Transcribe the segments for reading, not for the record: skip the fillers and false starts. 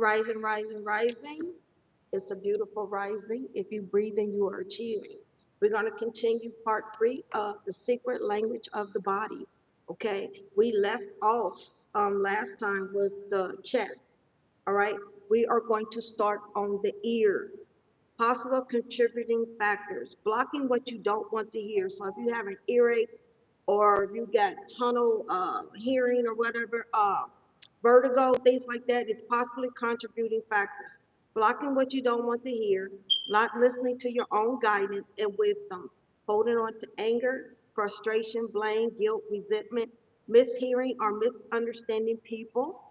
Rising, rising, rising. It's a beautiful rising. If you breathe in, you are achieving. We're going to continue part 3 of the secret language of the body. Okay, we left off last time was the chest. All right, we are going to start on the ears. Possible contributing factors, blocking what you don't want to hear. So if you have an earache or if you got tunnel hearing or whatever, vertigo, things like that is possibly contributing factors. Blocking what you don't want to hear, not listening to your own guidance and wisdom, holding on to anger, frustration, blame, guilt, resentment, mishearing or misunderstanding people,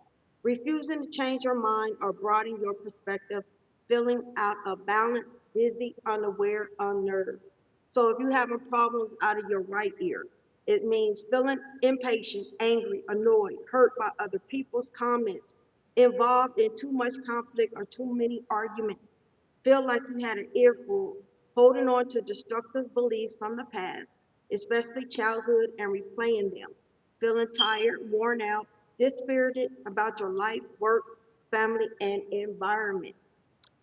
refusing to change your mind or broaden your perspective, feeling out of balance, dizzy, unaware, unnerved. So if you're having problems out of your right ear, it means feeling impatient, angry, annoyed, hurt by other people's comments, involved in too much conflict or too many arguments, feel like you had an earful, holding on to destructive beliefs from the past, especially childhood, and replaying them, feeling tired, worn out, dispirited about your life, work, family, and environment.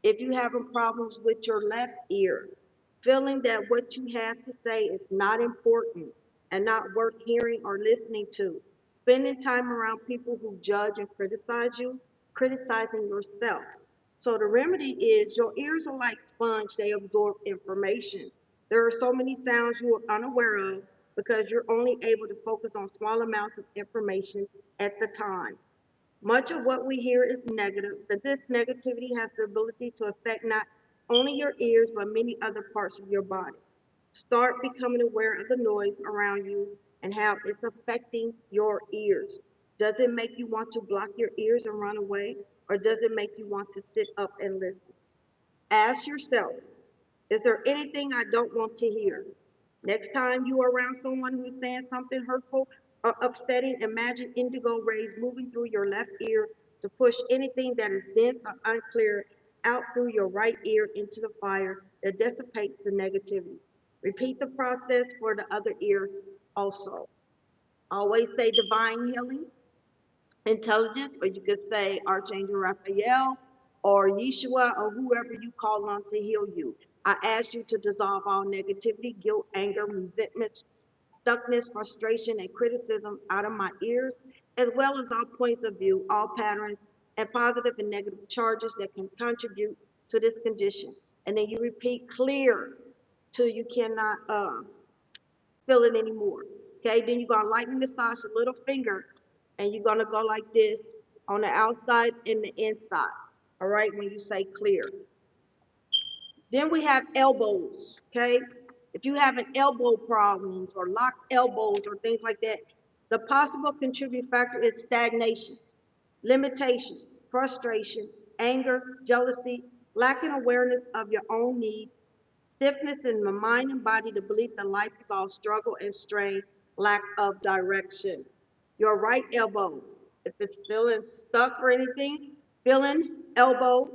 If you're having problems with your left ear, feeling that what you have to say is not important and not worth hearing or listening to, spending time around people who judge and criticize you, criticizing yourself. So the remedy is your ears are like sponge, they absorb information. There are so many sounds you are unaware of because you're only able to focus on small amounts of information at the time. Much of what we hear is negative, but this negativity has the ability to affect not only your ears, but many other parts of your body. Start becoming aware of the noise around you and how it's affecting your ears. Does it make you want to block your ears and run away, or does it make you want to sit up and listen? Ask yourself, is there anything I don't want to hear? Next time you are around someone who's saying something hurtful or upsetting, imagine indigo rays moving through your left ear to push anything that is dense or unclear out through your right ear into the fire that dissipates the negativity. Repeat the process for the other ear also. Always say divine healing, intelligence, or you could say Archangel Raphael or Yeshua or whoever you call on to heal you. I ask you to dissolve all negativity, guilt, anger, resentment, stuckness, frustration, and criticism out of my ears, as well as all points of view, all patterns, and positive and negative charges that can contribute to this condition. And then you repeat clear till you cannot feel it anymore. Okay, then you're gonna lightly massage the little finger and you're gonna go like this on the outside and the inside. All right, when you say clear. Then we have elbows. Okay, if you have an elbow problems or locked elbows or things like that, the possible contributing factor is stagnation, limitation, frustration, anger, jealousy, lacking awareness of your own needs, stiffness in the mind and body, the belief that life is all struggle and strain, lack of direction. Your right elbow, if it's feeling stuck or anything, feeling elbow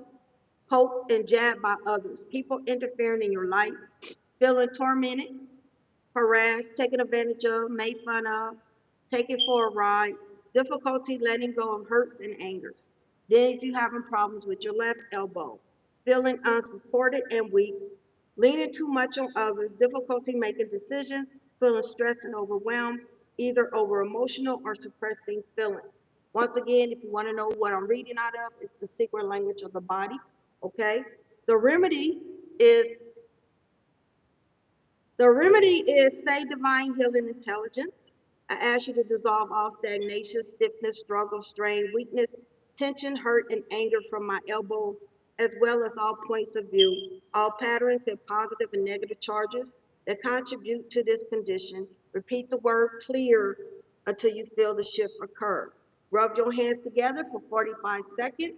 poked and jabbed by others, people interfering in your life, feeling tormented, harassed, taken advantage of, made fun of, taken for a ride, difficulty letting go of hurts and angers. Then if you're having problems with your left elbow, feeling unsupported and weak, leaning too much on others, difficulty making decisions, feeling stressed and overwhelmed, either over emotional or suppressing feelings. Once again, if you want to know what I'm reading out of, it's the secret language of the body. Okay. The remedy is say divine healing intelligence. I ask you to dissolve all stagnation, stiffness, struggle, strain, weakness, tension, hurt, and anger from my elbows, as well as all points of view, all patterns and positive and negative charges that contribute to this condition. Repeat the word clear until you feel the shift occur. Rub your hands together for 45 seconds.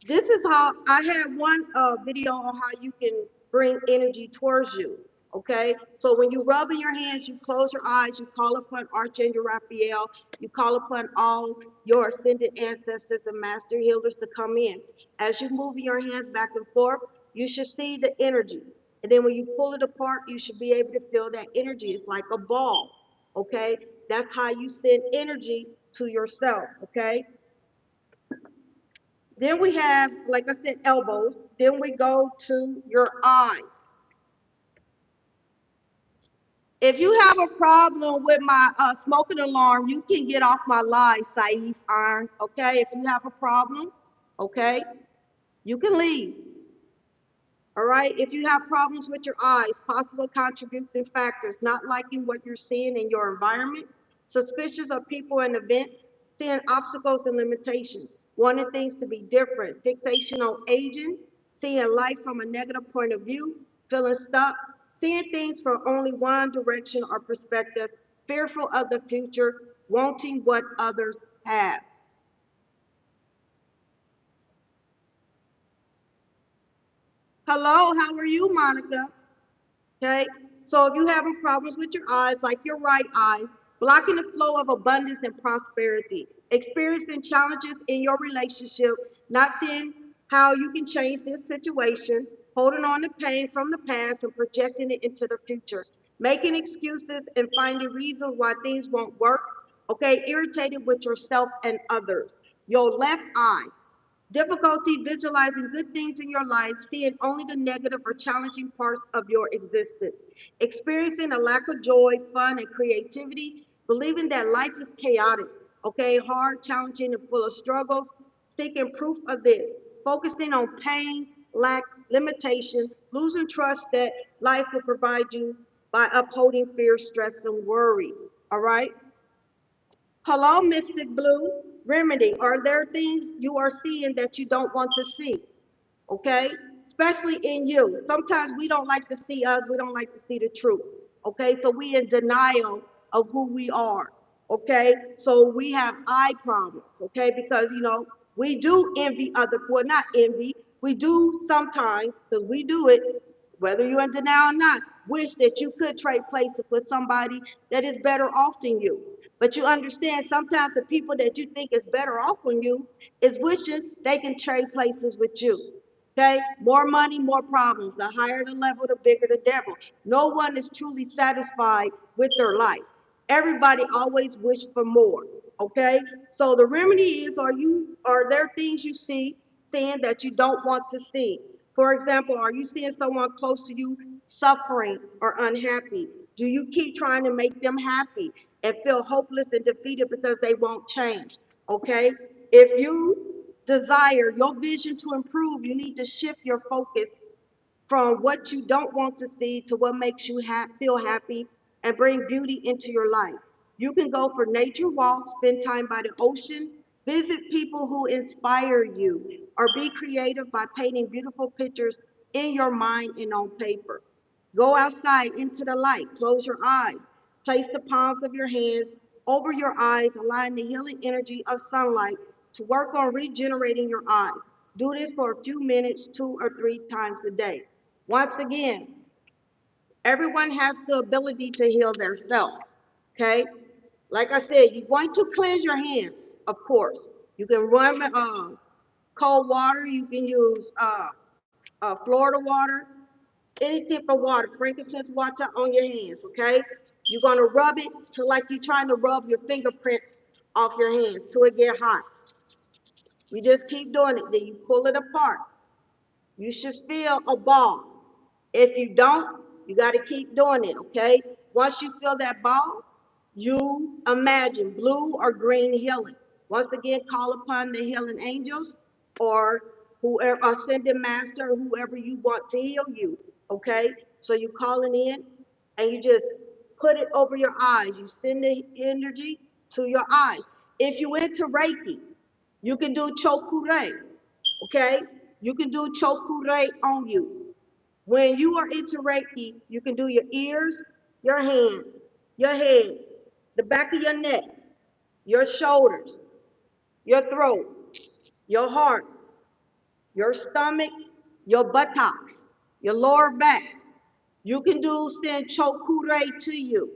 This is how I had one video on how you can bring energy towards you. Okay, so when you rub in your hands, you close your eyes, you call upon Archangel Raphael, you call upon all your ascended ancestors and master healers to come in. As you move your hands back and forth, you should see the energy. And then when you pull it apart, you should be able to feel that energy. It's like a ball. Okay, that's how you send energy to yourself. Okay, Then we have, like I said, elbows. Then we go to your eyes. If you have a problem with my smoking alarm, you can get off my live, Saif Iron. Okay, if you have a problem, okay, you can leave. All right, if you have problems with your eyes, possible contributing factors, not liking what you're seeing in your environment, suspicious of people and events, seeing obstacles and limitations, wanting things to be different, fixation on aging, seeing life from a negative point of view, feeling stuck, seeing things from only one direction or perspective, fearful of the future, wanting what others have. Hello, how are you, Monica? Okay, so if you're having problems with your eyes, like your right eye, blocking the flow of abundance and prosperity, experiencing challenges in your relationship, not seeing how you can change this situation, holding on to pain from the past and projecting it into the future, making excuses and finding reasons why things won't work, okay, irritated with yourself and others. Your left eye, difficulty visualizing good things in your life, seeing only the negative or challenging parts of your existence, experiencing a lack of joy, fun, and creativity, believing that life is chaotic, okay, hard, challenging, and full of struggles, seeking proof of this, focusing on pain, lack, limitation, losing trust that life will provide you by upholding fear, stress, and worry. All right? Hello, Mystic Blue. Remedy, are there things you are seeing that you don't want to see? Okay? Especially in you. Sometimes we don't like to see us, we don't like to see the truth. Okay? So we in denial of who we are. Okay? So we have eye problems. Okay? Because, we do envy other, well, not envy, we do sometimes, because we do it, whether you're in denial or not, wish that you could trade places with somebody that is better off than you. But you understand sometimes the people that you think is better off than you is wishing they can trade places with you. Okay? More money, more problems. The higher the level, the bigger the devil. No one is truly satisfied with their life. Everybody always wish for more. Okay? So the remedy is, are there things you see seeing that you don't want to see? For example, are you seeing someone close to you suffering or unhappy? Do you keep trying to make them happy and feel hopeless and defeated because they won't change? Okay? If you desire your vision to improve, you need to shift your focus from what you don't want to see to what makes you feel happy and bring beauty into your life. You can go for nature walks, spend time by the ocean, visit people who inspire you, or be creative by painting beautiful pictures in your mind and on paper. Go outside into the light, close your eyes, place the palms of your hands over your eyes, allowing the healing energy of sunlight to work on regenerating your eyes. Do this for a few minutes, 2 or 3 times a day. Once again, everyone has the ability to heal themselves. Okay? Like I said, you're going to cleanse your hands, of course. You can run cold water, you can use Florida water, any type of water, frankincense water on your hands, okay? You're gonna rub it to like you're trying to rub your fingerprints off your hands till it get hot. You just keep doing it, then you pull it apart. You should feel a ball. If you don't, you got to keep doing it, okay? Once you feel that ball, you imagine blue or green healing. Once again, call upon the healing angels or whoever, ascended master, or whoever you want to heal you, okay? So you calling in and you just put it over your eyes. You send the energy to your eyes. If you into Reiki, you can do chokure, okay? You can do chokure on you. When you are into Reiki, you can do your ears, your hands, your head, the back of your neck, your shoulders, your throat, your heart, your stomach, your buttocks, your lower back. You can do send chokure to you,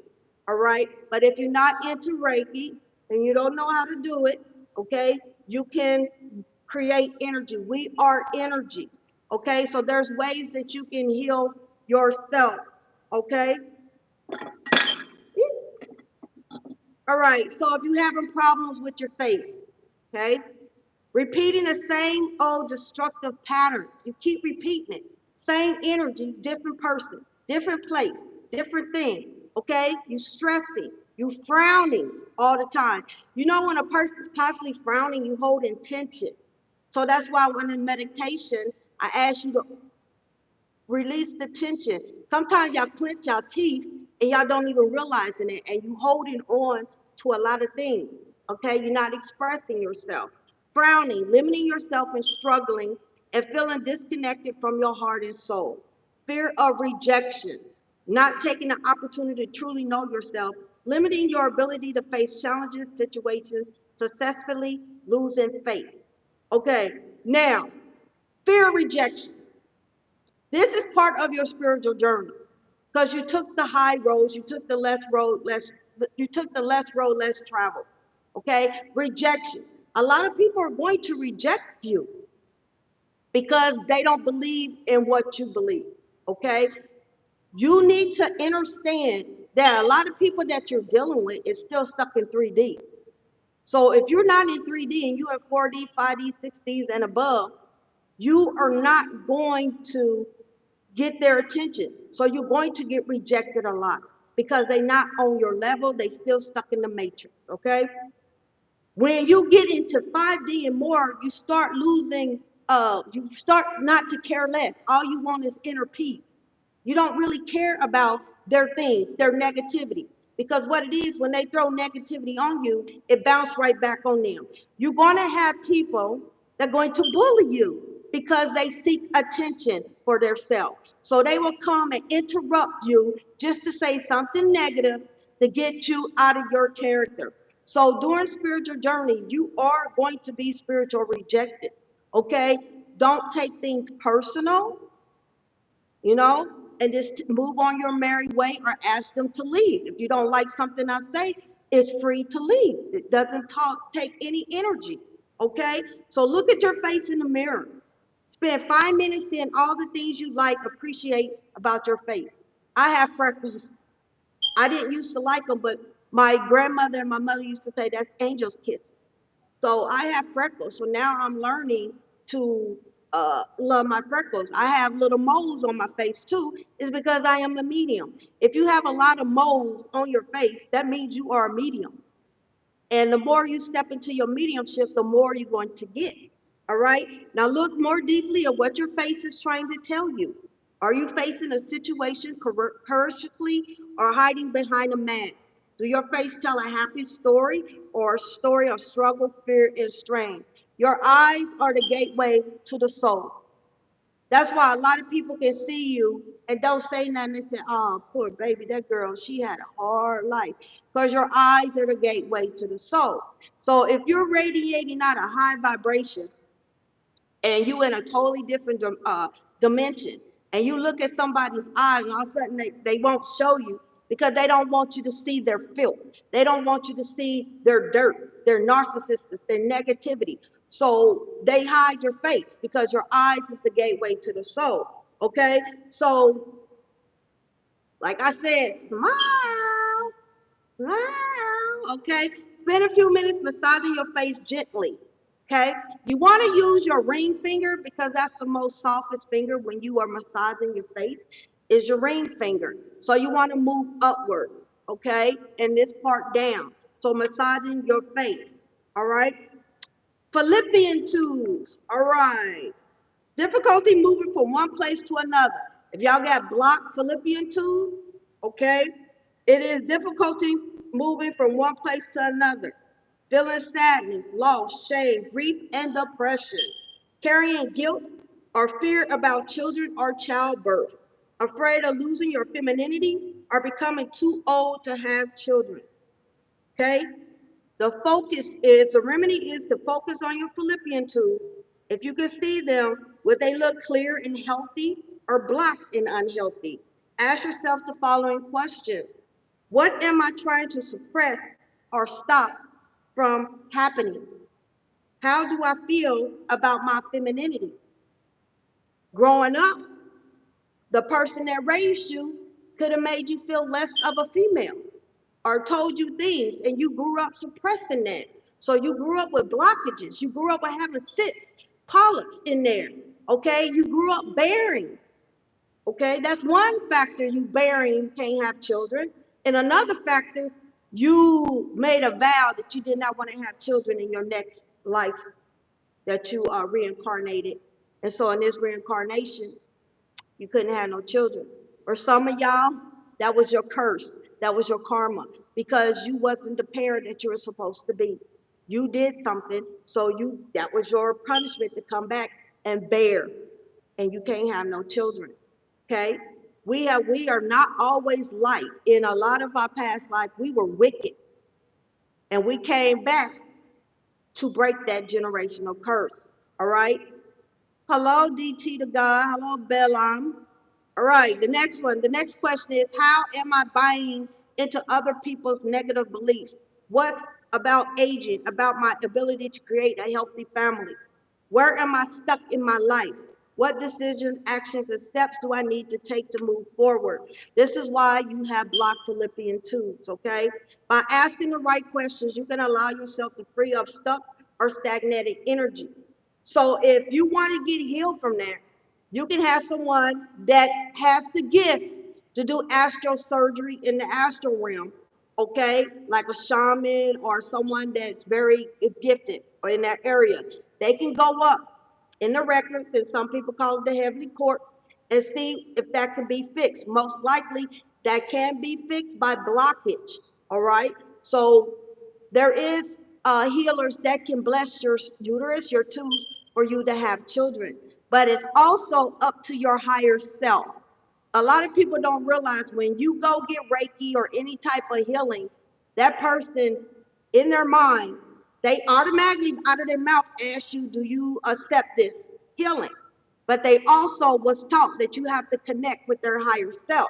all right? But if you're not into Reiki and you don't know how to do it, okay, you can create energy. We are energy, okay? So there's ways that you can heal yourself, okay? All right, so if you're having problems with your face, okay, Repeating the same old destructive patterns. You keep repeating it. Same energy, different person, different place, different thing. Okay? You stressing, you frowning all the time. You know when a person's constantly frowning, you hold intention. So that's why when in meditation, I ask you to release the tension. Sometimes y'all clench your teeth and y'all don't even realize it, and you holding on to a lot of things. Okay, you're not expressing yourself, frowning, limiting yourself, and struggling, and feeling disconnected from your heart and soul. Fear of rejection, not taking the opportunity to truly know yourself, limiting your ability to face challenges, situations successfully, losing faith. Okay, now fear of rejection. This is part of your spiritual journey because you took the high roads, you took the less road less traveled. Okay? Rejection. A lot of people are going to reject you because they don't believe in what you believe. Okay? You need to understand that a lot of people that you're dealing with is still stuck in 3D. So if you're not in 3D and you're in 4D, 5D, 6Ds and above, you are not going to get their attention. So you're going to get rejected a lot because they're not on your level. They still stuck in the matrix. Okay. When you get into 5D and more, you start losing. You start not to care less. All you want is inner peace. You don't really care about their things, their negativity. Because what it is, when they throw negativity on you, it bounces right back on them. You're going to have people that are going to bully you because they seek attention for themselves. So they will come and interrupt you just to say something negative to get you out of your character. So during spiritual journey, you are going to be spiritual rejected. Okay? Don't take things personal, you know, and just move on your merry way or ask them to leave. If you don't like something I say, it's free to leave. It doesn't take any energy. Okay? So look at your face in the mirror. Spend 5 minutes seeing all the things you like, appreciate about your face. I have freckles. I didn't used to like them, but my grandmother and my mother used to say that's angel's kisses. So I have freckles. So now I'm learning to love my freckles. I have little moles on my face too. Is because I am a medium. If you have a lot of moles on your face, that means you are a medium. And the more you step into your mediumship, the more you're going to get. All right? Now look more deeply at what your face is trying to tell you. Are you facing a situation courageously or hiding behind a mask? Do your face tell a happy story or a story of struggle, fear, and strain? Your eyes are the gateway to the soul. That's why a lot of people can see you and don't say nothing and say, oh, poor baby, that girl, she had a hard life. Because your eyes are the gateway to the soul. So if you're radiating out a high vibration and you in a totally different dimension, and you look at somebody's eyes and all of a sudden they won't show you because they don't want you to see their filth. They don't want you to see their dirt, their narcissism, their negativity. So they hide your face because your eyes is the gateway to the soul. Okay? So, like I said, smile, smile. Okay? Spend a few minutes massaging your face gently. Okay? You want to use your ring finger because that's the most softest finger when you are massaging your face, is your ring finger. So you want to move upward, okay? And this part down. So massaging your face. All right? Philippian tools. All right. Difficulty moving from one place to another. If y'all got blocked Philippian tools, okay, it is difficulty moving from one place to another. Feeling sadness, loss, shame, grief, and depression. Carrying guilt or fear about children or childbirth. Afraid of losing your femininity or becoming too old to have children. Okay? The remedy is to focus on your Philippian tools. If you can see them, would they look clear and healthy or blocked and unhealthy? Ask yourself the following questions. What am I trying to suppress or stop from happening? How do I feel about my femininity? Growing up, the person that raised you could have made you feel less of a female or told you things and you grew up suppressing that. So you grew up with blockages. You grew up with having cysts, polyps in there. Okay, you grew up bearing. Okay, that's one factor, you bearing, you can't have children. And another factor, you made a vow that you did not want to have children in your next life, that you are reincarnated. And so in this reincarnation, you couldn't have no children. Or some of y'all, that was your curse. That was your karma because you wasn't the parent that you were supposed to be. You did something, so that was your punishment to come back and bear. And you can't have no children. Okay? We are not always light. In a lot of our past life, we were wicked. And we came back to break that generational curse. All right? Hello, DT to God. Hello, Balaam. All right, the next one. The next question is, how am I buying into other people's negative beliefs? What about aging, about my ability to create a healthy family? Where am I stuck in my life? What decisions, actions, and steps do I need to take to move forward? This is why you have blocked Philippians 2, okay? By asking the right questions, you can allow yourself to free up stuck or stagnated energy. So if you want to get healed from that, you can have someone that has the gift to do astral surgery in the astral realm, okay? Like a shaman or someone that's very gifted or in that area. They can go up in the records, and some people call it the heavenly courts, and see if that can be fixed. Most likely, that can be fixed by blockage, all right? So there is healers that can bless your uterus, your tubes, for you to have children. But it's also up to your higher self. A lot of people don't realize when you go get Reiki or any type of healing, that person in their mind, they automatically out of their mouth ask you, do you accept this healing? But they also was taught that you have to connect with their higher self.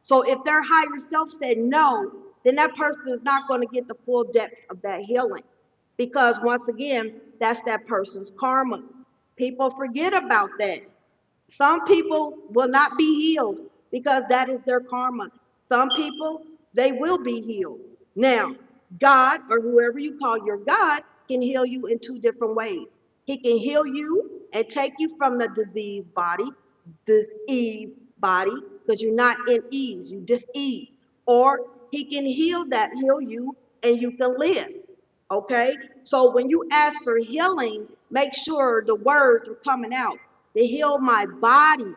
So if their higher self said no, then that person is not going to get the full depth of that healing. Because once again, that's that person's karma. People forget about that. Some people will not be healed because that is their karma. Some people, they will be healed. Now, God, or whoever you call your God, can heal you in two different ways. He can heal you and take you from the disease body, because you're not in ease, you just ease. Or he can heal you, and you can live. Okay? So when you ask for healing, make sure the words are coming out to heal my body.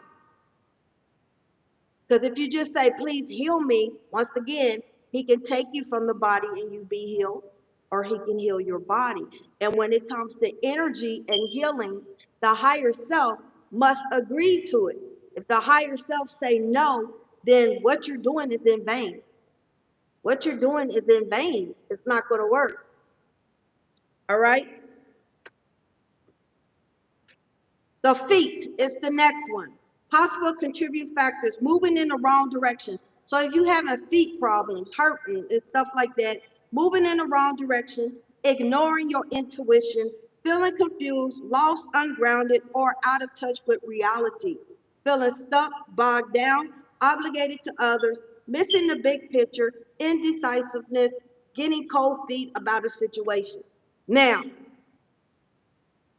Because if you just say, please heal me, once again, he can take you from the body and you be healed, or he can heal your body. And when it comes to energy and healing, the higher self must agree to it. If the higher self say no, then what you're doing is in vain. What you're doing is in vain. It's not going to work. All right? The feet is the next one. Possible contribute factors, moving in the wrong direction. So if you having feet problems, hurting and stuff like that, moving in the wrong direction, ignoring your intuition, feeling confused, lost, ungrounded, or out of touch with reality, feeling stuck, bogged down, obligated to others, missing the big picture, indecisiveness, getting cold feet about a situation. Now,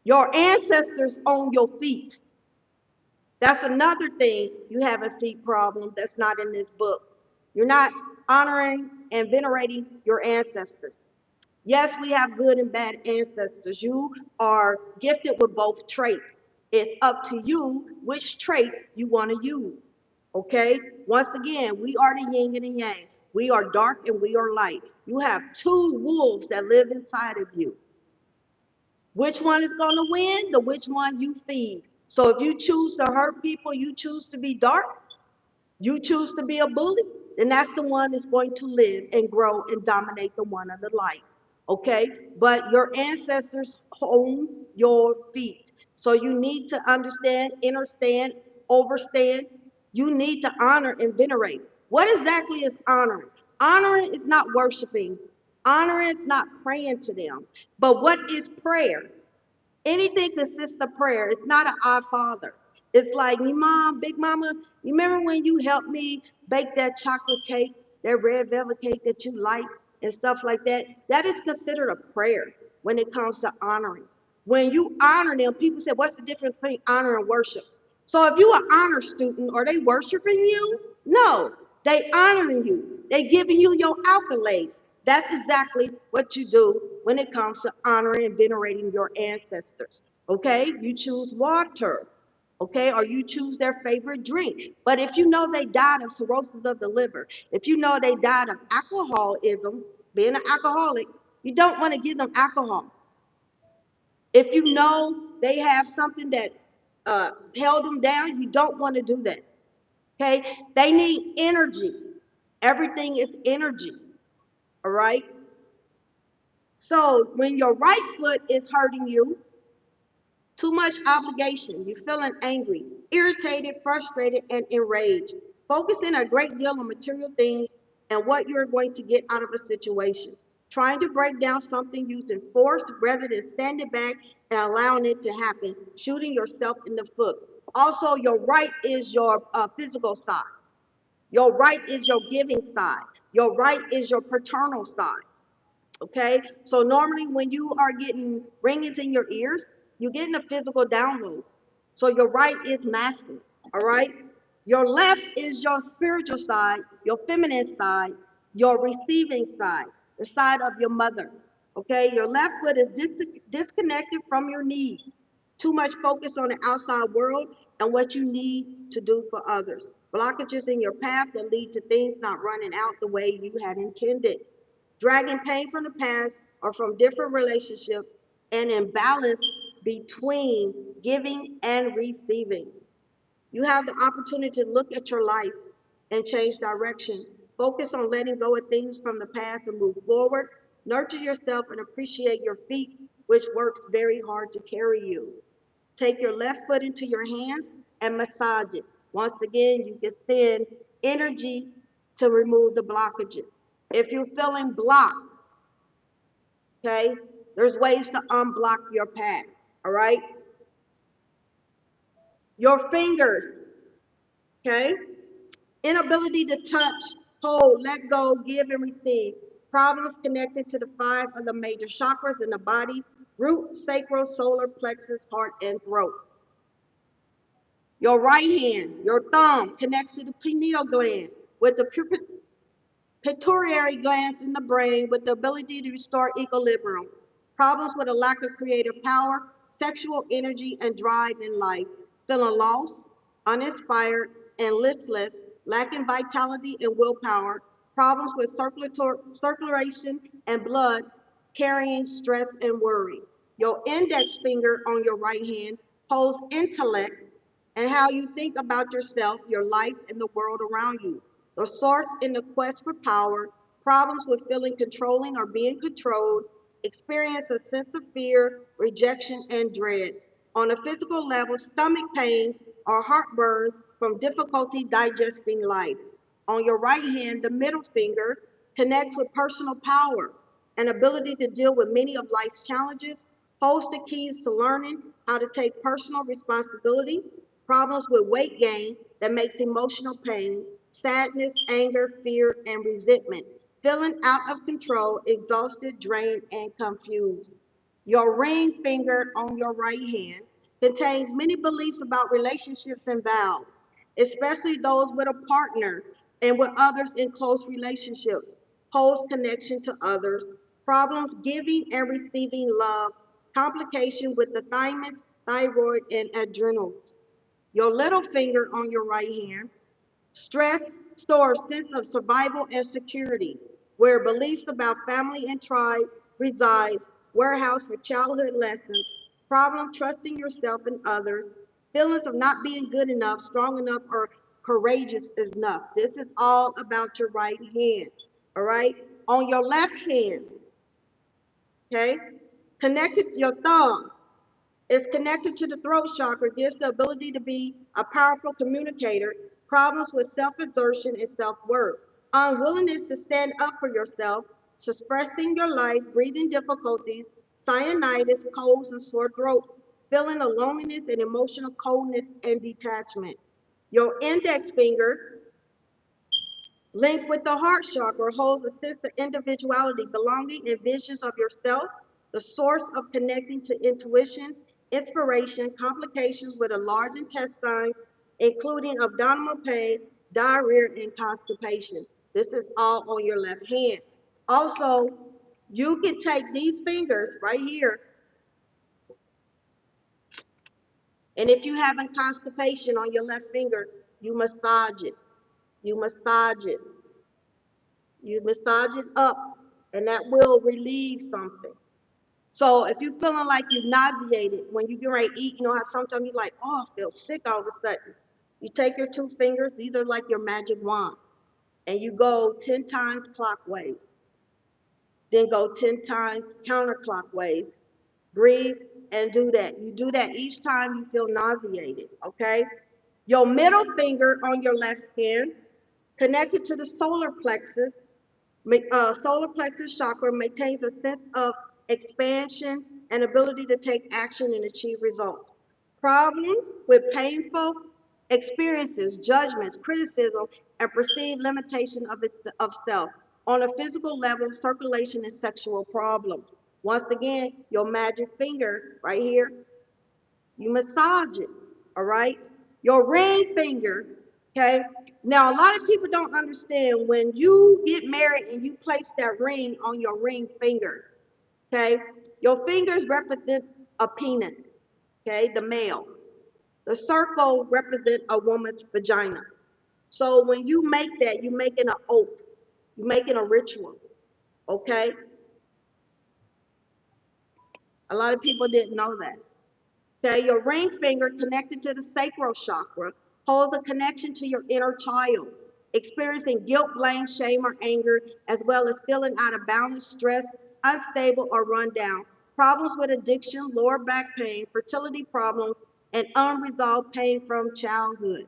your ancestors own your feet. That's another thing, you have a feet problem that's not in this book. You're not honoring and venerating your ancestors. Yes, we have good and bad ancestors. You are gifted with both traits. It's up to you which trait you want to use. Okay? Once again, we are the yin and the yang. We are dark and we are light. You have two wolves that live inside of you. Which one is going to win? The which one you feed. So if you choose to hurt people, you choose to be dark, you choose to be a bully, then that's the one that's going to live and grow and dominate the one of the light. Okay? But your ancestors own your feet. So you need to understand, understand, overstand. You need to honor and venerate. What exactly is honoring? Honoring is not worshiping. Honoring is not praying to them. But what is prayer? Anything consists of prayer. It's not an Our Father. It's like, Mom, Big Mama, you remember when you helped me bake that chocolate cake, that red velvet cake that you like, and stuff like that? That is considered a prayer. when it comes to honoring. When you honor them, people say, what's the difference between honor and worship? So if you are an honor student, are they worshiping you? No, they honoring you. They giving you your accolades. That's exactly what you do when it comes to honoring and venerating your ancestors. Okay, you choose water, okay, or you choose their favorite drink. But if you know they died of cirrhosis of the liver, if you know they died of alcoholism, being an alcoholic, you don't want to give them alcohol. If you know they have something that held them down, you don't want to do that. Okay, they need energy. Everything is energy. All right. So when your right foot is hurting you, too much obligation, you're feeling angry, irritated, frustrated, and enraged. Focusing a great deal on material things and what you're going to get out of a situation. Trying to break down something using force rather than standing back and allowing it to happen. Shooting yourself in the foot. Also, your right is your physical side. Your right is your giving side. Your right is your paternal side. Okay, so normally when you are getting ringings in your ears, you're getting a physical download. So your right is masculine. All right, your left is your spiritual side, your feminine side, your receiving side, the side of your mother. Okay, your left foot is disconnected from your knees. Too much focus on the outside world and what you need to do for others. Blockages in your path that lead to things not running out the way you had intended. Dragging pain from the past or from different relationships, and imbalance between giving and receiving. You have the opportunity to look at your life and change direction. Focus on letting go of things from the past and move forward. Nurture yourself and appreciate your feet, which works very hard to carry you. Take your left foot into your hands and massage it. Once again, you can send energy to remove the blockages. If you're feeling blocked, okay, there's ways to unblock your path, all right? Your fingers, okay? Inability to touch, hold, let go, give, and receive. Problems connected to the five of the major chakras in the body: root, sacral, solar plexus, heart, and throat. Your right hand, your thumb, connects to the pineal gland with the pituitary glands in the brain with the ability to restore equilibrium. Problems with a lack of creative power, sexual energy, and drive in life. Feeling lost, uninspired, and listless, lacking vitality and willpower. Problems with circulation and blood, carrying stress and worry. Your index finger on your right hand holds intellect and how you think about yourself, your life, and the world around you. The source in the quest for power, problems with feeling controlling or being controlled, experience a sense of fear, rejection, and dread. On a physical level, stomach pains or heartburn from difficulty digesting life. On your right hand, the middle finger connects with personal power, an ability to deal with many of life's challenges, holds the keys to learning how to take personal responsibility, problems with weight gain that makes emotional pain, sadness, anger, fear, and resentment, feeling out of control, exhausted, drained, and confused. Your ring finger on your right hand contains many beliefs about relationships and vows, especially those with a partner and with others in close relationships, holds connection to others, problems giving and receiving love, complication with the thymus, thyroid, and adrenals. Your little finger on your right hand, stress stores sense of survival and security, where beliefs about family and tribe resides, warehouse for childhood lessons, problem trusting yourself and others, feelings of not being good enough, strong enough, or courageous enough. This is all about your right hand, all right? On your left hand, okay, connected to your thumb, is connected to the throat chakra, gives the ability to be a powerful communicator, problems with self-exertion and self-worth, unwillingness to stand up for yourself, suppressing your life, breathing difficulties, sinusitis, colds, and sore throat, feeling of loneliness and emotional coldness and detachment. Your index finger, linked with the heart chakra, holds a sense of individuality, belonging, and visions of yourself, the source of connecting to intuition, inspiration, complications with a large intestine, including abdominal pain, diarrhea, and constipation. This is all on your left hand. Also, you can take these fingers right here, and if you having constipation on your left finger, you massage it. You massage it. You massage it up, and that will relieve something. So if you're feeling like you're nauseated when you get ready to eat, you know how sometimes you're like, oh, I feel sick all of a sudden. You take your two fingers, these are like your magic wand, and you go 10 times clockwise, then go 10 times counterclockwise. Breathe and do that. You do that each time you feel nauseated, okay? Your middle finger on your left hand, connected to the solar plexus, solar plexus chakra maintains a sense of expansion and ability to take action and achieve results. Problems with painful experiences, judgments, criticism, and perceived limitation of self. On a physical level, circulation and sexual problems. Once again, your magic finger right here, you massage it, all right? Your ring finger, okay? Now, a lot of people don't understand when you get married and you place that ring on your ring finger, okay? Your fingers represent a penis, okay, the male. The circle represents a woman's vagina. So when you make that, you're making an oath, you're making a ritual, okay? A lot of people didn't know that. Okay, your ring finger connected to the sacral chakra holds a connection to your inner child, experiencing guilt, blame, shame, or anger, as well as feeling out of balance, stress, unstable, or run down, problems with addiction, lower back pain, fertility problems, and unresolved pain from childhood.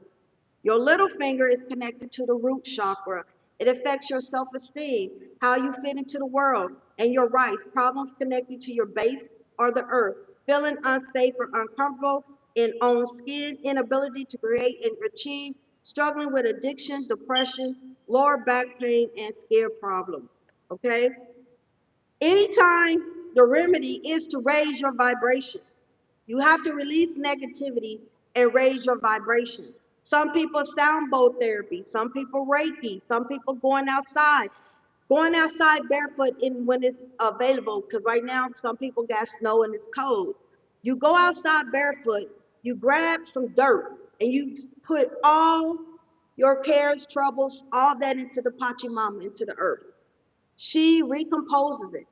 Your little finger is connected to the root chakra. It affects your self esteem, how you fit into the world, and your rights, problems connected to your base or the earth, feeling unsafe or uncomfortable in own skin, inability to create and achieve, struggling with addiction, depression, lower back pain, and scare problems. Okay? Anytime the remedy is to raise your vibration. You have to release negativity and raise your vibration. Some people sound bowl therapy, some people Reiki, some people going outside barefoot in when it's available. Because right now some people got snow and it's cold. You go outside barefoot, you grab some dirt, and you put all your cares, troubles, all that into the Pachamama, into the earth. She recomposes it.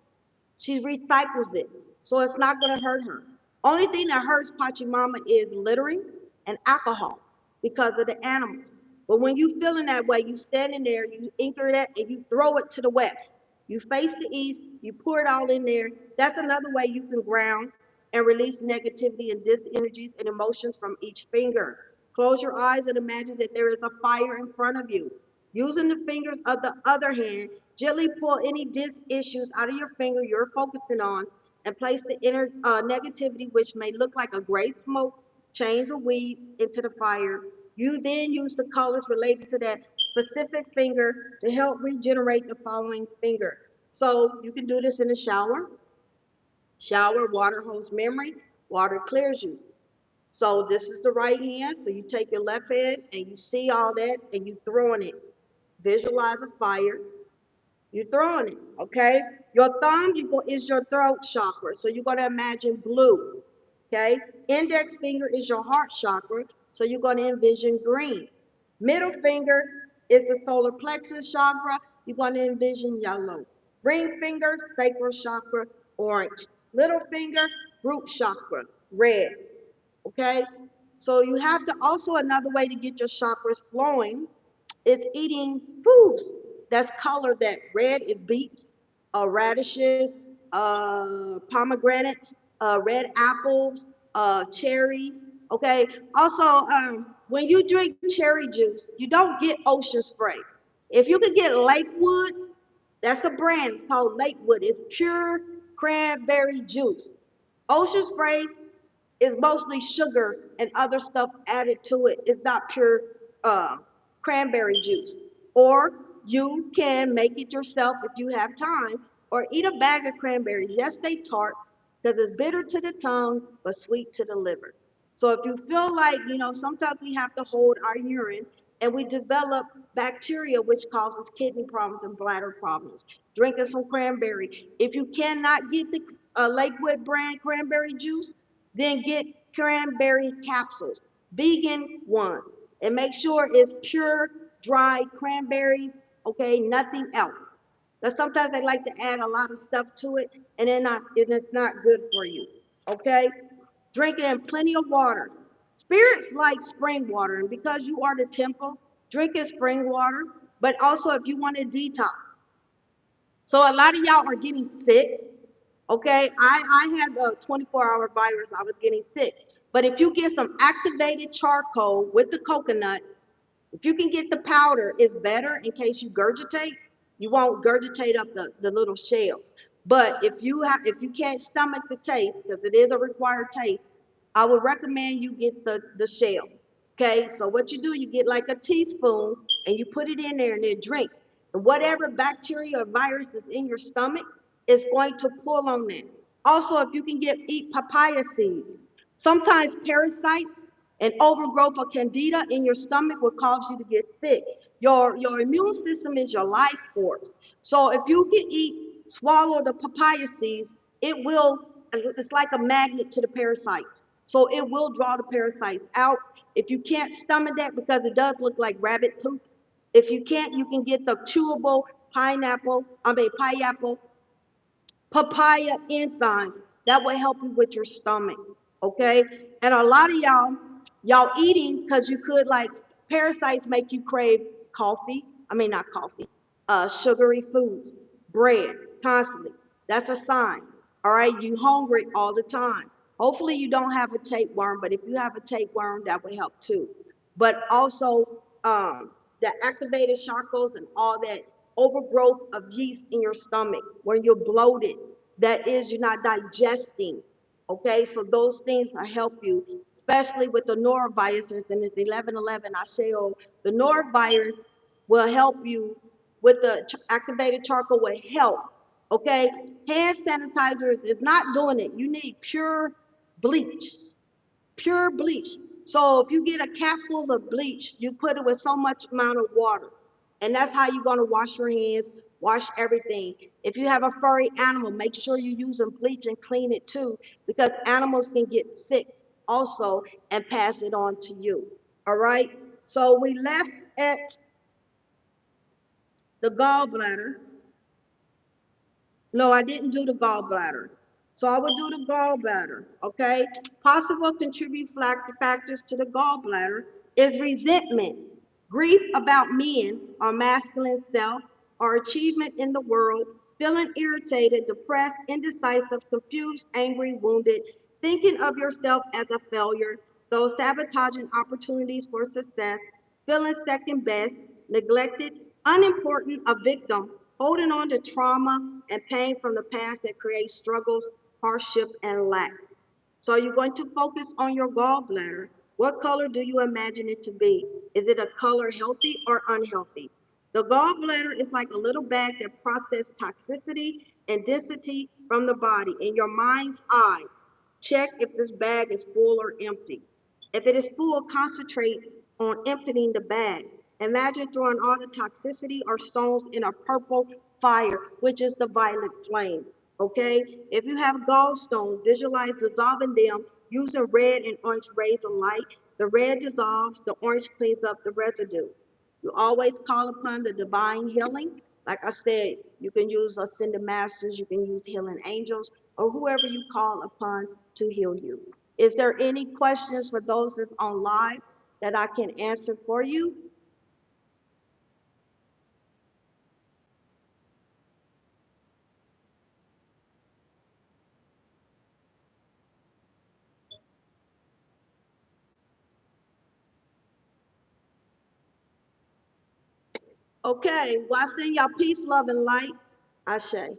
She recycles it, so it's not going to hurt her. Only thing that hurts Pachamama is littering and alcohol because of the animals. But when you feeling that way, you standing there, you anchor that, and you throw it to the west. You face the east, you pour it all in there. That's another way you can ground and release negativity and dis-energies and emotions from each finger. Close your eyes and imagine that there is a fire in front of you. Using the fingers of the other hand, gently pull any issues out of your finger you're focusing on and place the inner negativity, which may look like a gray smoke, chains of weeds, into the fire. You then use the colors related to that specific finger to help regenerate the following finger. So you can do this in the shower. Shower, water holds memory, water clears you. So this is the right hand. So you take your left hand and you see all that and you throwing it. Visualize a fire. You're throwing it, okay? Your thumb is your throat chakra, so you're going to imagine blue, okay? Index finger is your heart chakra, so you're going to envision green. Middle finger is the solar plexus chakra, you're going to envision yellow. Ring finger, sacral chakra, orange. Little finger, root chakra, red, okay? So you have to also, another way to get your chakras flowing is eating foods that's colored that red is beets, radishes, pomegranates, red apples, cherries. Okay. Also, when you drink cherry juice, you don't get ocean spray. If you could get Lakewood, that's a brand. It's called Lakewood. It's pure cranberry juice. Ocean spray is mostly sugar and other stuff added to it. It's not pure uh, cranberry juice. Or you can make it yourself if you have time, or eat a bag of cranberries. Yes, they tart, because it's bitter to the tongue, but sweet to the liver. So if you feel like, sometimes we have to hold our urine and we develop bacteria which causes kidney problems and bladder problems. Drinking some cranberry. If you cannot get the Lakewood brand cranberry juice, then get cranberry capsules, vegan ones, and make sure it's pure, dry cranberries, okay, nothing else. But sometimes they like to add a lot of stuff to it, and it's not good for you, okay? Drinking plenty of water. Spirits like spring water, and because you are the temple, drinking spring water, but also if you want to detox. So a lot of y'all are getting sick. Okay, I had the 24-hour virus. I was getting sick. But if you get some activated charcoal with the coconut, if you can get the powder, it's better in case you gurgitate. You won't gurgitate up the little shells. But if you can't stomach the taste, because it is a required taste, I would recommend you get the shell. Okay, so what you do, you get like a teaspoon and you put it in there and it drinks. And whatever bacteria or virus is in your stomach is going to pull on that. Also, if you can eat papaya seeds, sometimes parasites and overgrowth of candida in your stomach will cause you to get sick. Your immune system is your life force. So if you can swallow the papaya seeds, it's like a magnet to the parasites. So it will draw the parasites out. If you can't stomach that, because it does look like rabbit poop, if you can't, you can get the chewable pineapple papaya enzymes that will help you with your stomach. Okay, and a lot of y'all eating because you could, like, parasites make you crave coffee. I mean, not coffee, sugary foods, bread constantly. That's a sign. All right, you hungry all the time. Hopefully you don't have a tapeworm, but if you have a tapeworm, that would help too. But also the activated charcoals and all that, overgrowth of yeast in your stomach when you're bloated, that is, you're not digesting. Okay, so those things will help you, especially with the norovirus and this 1111. I show the norovirus will help you with the activated charcoal will help. Okay, hand sanitizers is not doing it. You need bleach, pure bleach. So if you get a capful of bleach, you put it with so much amount of water. And that's how you're gonna wash your hands, wash everything. If you have a furry animal, make sure you're using bleach and clean it too, because animals can get sick also and pass it on to you. All right? So we left at the gallbladder. No, I didn't do the gallbladder. So I would do the gallbladder, okay? Possible contributing factors to the gallbladder is resentment, grief about men or masculine self, or achievement in the world, feeling irritated, depressed, indecisive, confused, angry, wounded, thinking of yourself as a failure, those sabotaging opportunities for success, feeling second best, neglected, unimportant, a victim, holding on to trauma and pain from the past that creates struggles, hardship, and lack. So you're going to focus on your gallbladder. What color do you imagine it to be? Is it a color healthy or unhealthy? The gallbladder is like a little bag that processes toxicity and density from the body. In your mind's eye, check if this bag is full or empty. If it is full, concentrate on emptying the bag. Imagine throwing all the toxicity or stones in a purple fire, which is the violet flame. Okay? If you have gallstones, visualize dissolving them using red and orange rays of light. The red dissolves, the orange cleans up the residue. You always call upon the divine healing. Like I said, you can use ascended masters, you can use healing angels, or whoever you call upon to heal you. Is there any questions for those that's on live that I can answer for you? Okay, well, I send y'all peace, love, and light. Ashe.